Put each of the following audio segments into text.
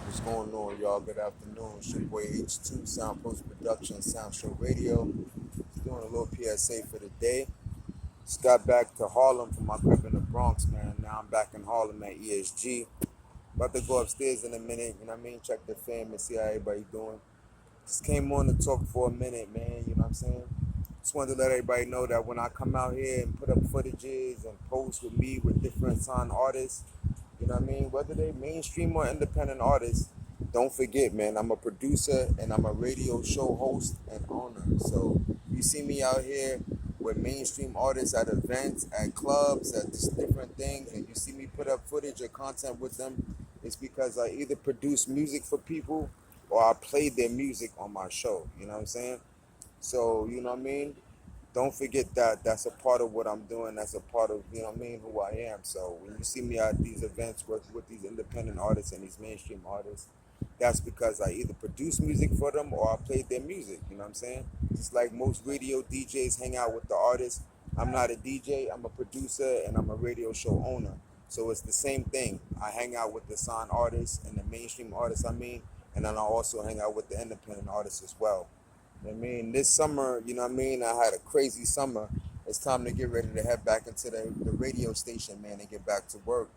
What's going on, y'all? Good afternoon. It's your boy H2, Soundproze Production, Sound Show Radio. Just doing a little PSA for the day. Just got back to Harlem from my crib in the Bronx, man. Now I'm back in Harlem at ESG. About to go upstairs in a minute, you know what I mean? Check the fam and see how everybody doing. Just came on to talk for a minute, man, you know what I'm saying? Just wanted to let everybody know that when I come out here and put up footages and post with me with different signed artists, you know what I mean? Whether they mainstream or independent artists, don't forget, man, I'm a producer and I'm a radio show host and owner. So you see me out here with mainstream artists at events, at clubs, at just different things, and you see me put up footage or content with them, it's because I either produce music for people or I play their music on my show. You know what I'm saying? So, you know what I mean? Don't forget that that's a part of what I'm doing. That's a part of, you know what I mean, who I am. So when you see me at these events working with these independent artists and these mainstream artists, that's because I either produce music for them or I play their music. You know what I'm saying? Just like most radio DJs hang out with the artists. I'm not a DJ, I'm a producer and I'm a radio show owner. So it's the same thing. I hang out with the signed artists and the mainstream artists, and then I also hang out with the independent artists as well. I mean, this summer, you know what I mean? I had a crazy summer. It's time to get ready to head back into the radio station, man, and get back to work.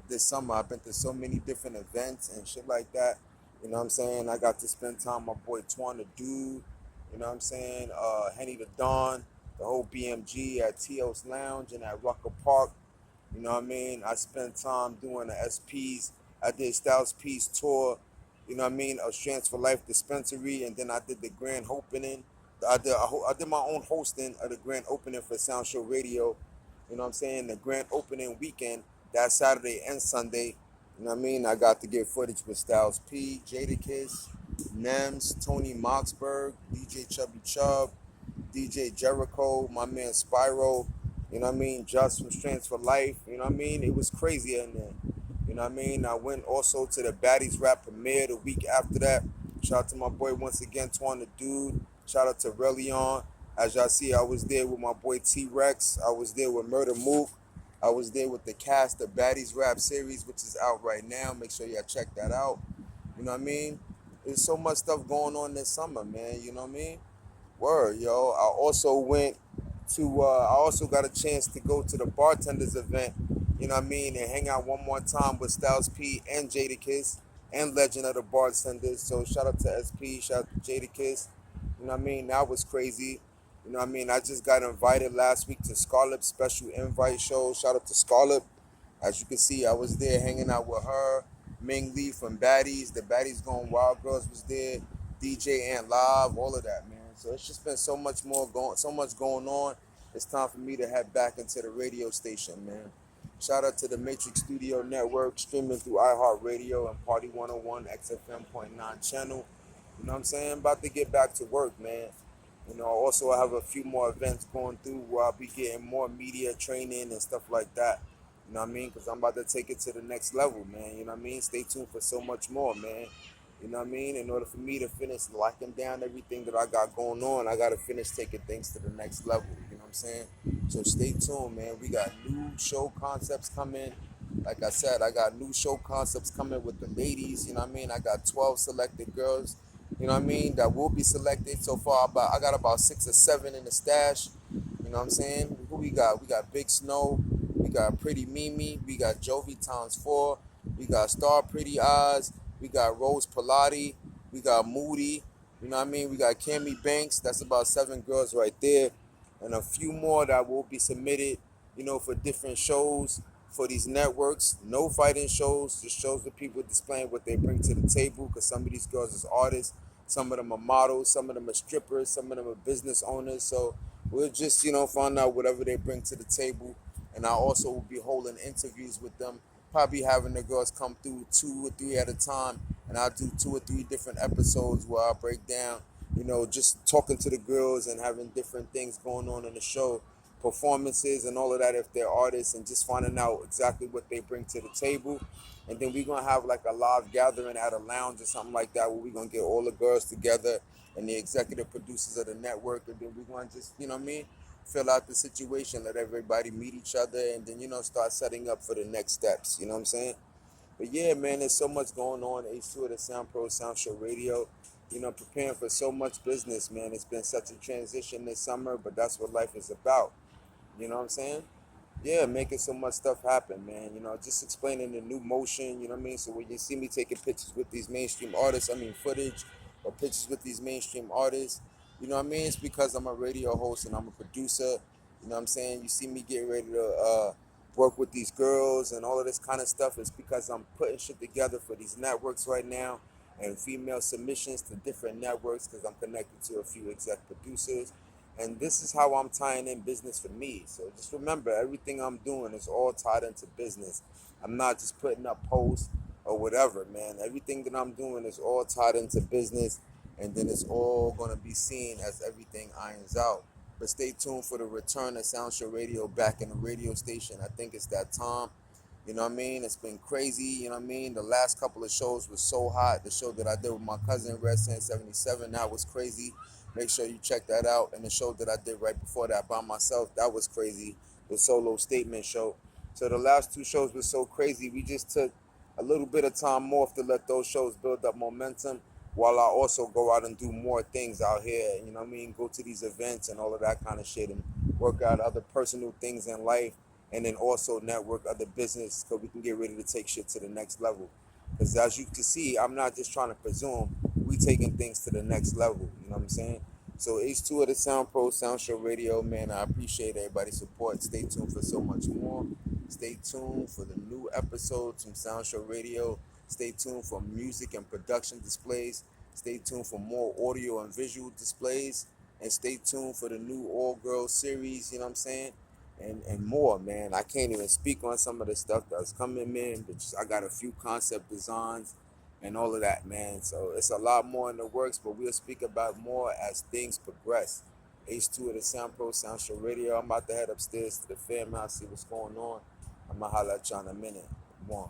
This summer, I've been to so many different events and shit like that. You know what I'm saying? I got to spend time with my boy Twan the Dude, you know what I'm saying? Henny the Dawn, the whole BMG at T.O.'s Lounge and at Rucker Park. You know what I mean? I spent time doing the SPs. I did Styles Peace tour, you know what I mean, of Strands for Life Dispensary, and then I did the grand opening. I did my own hosting of the grand opening for Sound Show Radio. You know what I'm saying? The grand opening weekend, that Saturday and Sunday. You know what I mean? I got to get footage with Styles P, Jadakiss, Nems, Tony Moxberg, DJ Chubby Chubb, DJ Jericho, my man Spyro, you know what I mean? Just from Strands for Life, you know what I mean? It was crazy in there. You know what I mean? I went also to the Baddies Rap premiere the week after that. Shout out to my boy once again, Twan the Dude. Shout out to Relion. As y'all see, I was there with my boy T-Rex. I was there with Murder Mook. I was there with the cast of Baddies Rap series, which is out right now. Make sure y'all check that out. You know what I mean? There's so much stuff going on this summer, man. You know what I mean? Word, yo. I also got a chance to go to the bartenders event, you know what I mean, and hang out one more time with Styles P and Jadakiss and Legend of the Bartenders. So shout out to SP, shout out to Jadakiss. You know what I mean? That was crazy. You know what I mean? I just got invited last week to Scarlet's special invite show. Shout out to Scarlet. As you can see, I was there hanging out with her, Ming Lee from Baddies, the Baddies Going Wild Girls was there, DJ and Live, all of that, man. So it's just been so much going on. It's time for me to head back into the radio station, man. Shout out to the Matrix Studio Network, streaming through iHeartRadio and Party 101 XFM.9 channel. You know what I'm saying? About to get back to work, man. You know, also I have a few more events going through where I'll be getting more media training and stuff like that. You know what I mean? Because I'm about to take it to the next level, man. You know what I mean? Stay tuned for so much more, man. You know what I mean? In order for me to finish locking down everything that I got going on, I got to finish taking things to the next level. You know what I'm saying? So stay tuned, man. We got new show concepts coming. Like I said, I got new show concepts coming with the ladies. You know what I mean? I got 12 selected girls, you know what I mean, that will be selected. So far, I got about 6 or 7 in the stash. You know what I'm saying? Who we got? We got Big Snow. We got Pretty Mimi. We got Jovi times 4. We got Star Pretty Eyes. We got Rose Pilati. We got Moody. You know what I mean? We got Cami Banks. That's about 7 girls right there. And a few more that will be submitted, you know, for different shows for these networks. No fighting shows, just shows the people displaying what they bring to the table, because some of these girls is artists, some of them are models, some of them are strippers, some of them are business owners. So we'll just, you know, find out whatever they bring to the table. And I also will be holding interviews with them, probably having the girls come through 2 or 3 at a time. And I'll do 2 or 3 different episodes where I'll break down, you know, just talking to the girls and having different things going on in the show, performances and all of that if they're artists, and just finding out exactly what they bring to the table. And then we're gonna have like a live gathering at a lounge or something like that, where we're gonna get all the girls together and the executive producers of the network, and then we're gonna just, you know what I mean, fill out the situation, let everybody meet each other, and then, you know, start setting up for the next steps. You know what I'm saying? But yeah, man, there's so much going on. H2 of the Soundproze Sound Show Radio. Preparing for so much business, man. It's been such a transition this summer, but that's what life is about. You know what I'm saying? Yeah, making so much stuff happen, man. Just explaining the new motion, you know what I mean? So when you see me taking pictures with these mainstream artists, footage or pictures with these mainstream artists, you know what I mean? It's because I'm a radio host and I'm a producer. You know what I'm saying? You see me getting ready to work with these girls and all of this kind of stuff. It's because I'm putting shit together for these networks right now and female submissions to different networks because I'm connected to a few exec producers. And this is how I'm tying in business for me. So just remember, everything I'm doing is all tied into business. I'm not just putting up posts or whatever, man. Everything that I'm doing is all tied into business, and then it's all going to be seen as everything irons out. But stay tuned for the return of Sound Show Radio back in the radio station. I think it's that time. You know what I mean? It's been crazy. You know what I mean? The last couple of shows was so hot. The show that I did with my cousin, Red 77, that was crazy. Make sure you check that out. And the show that I did right before that by myself, that was crazy. The solo statement show. So the last two shows were so crazy. We just took a little bit of time off to let those shows build up momentum while I also go out and do more things out here. You know what I mean? Go to these events and all of that kind of shit and work out other personal things in life, and then also network other business so we can get ready to take shit to the next level. Because as you can see, I'm not just trying to presume, we taking things to the next level. You know what I'm saying? So H2 of the Soundproze Sound Show Radio, man, I appreciate everybody's support. Stay tuned for so much more. Stay tuned for the new episodes from Sound Show Radio. Stay tuned for music and production displays. Stay tuned for more audio and visual displays. And stay tuned for the new All Girls series, you know what I'm saying? And more, man. I can't even speak on some of the stuff that's coming, man. But I got a few concept designs and all of that, man. So it's a lot more in the works, but we'll speak about more as things progress. H2 of the Soundproze Sound Show Radio. I'm about to head upstairs to the fam house, see what's going on. I'm going to holler at y'all in a minute. One.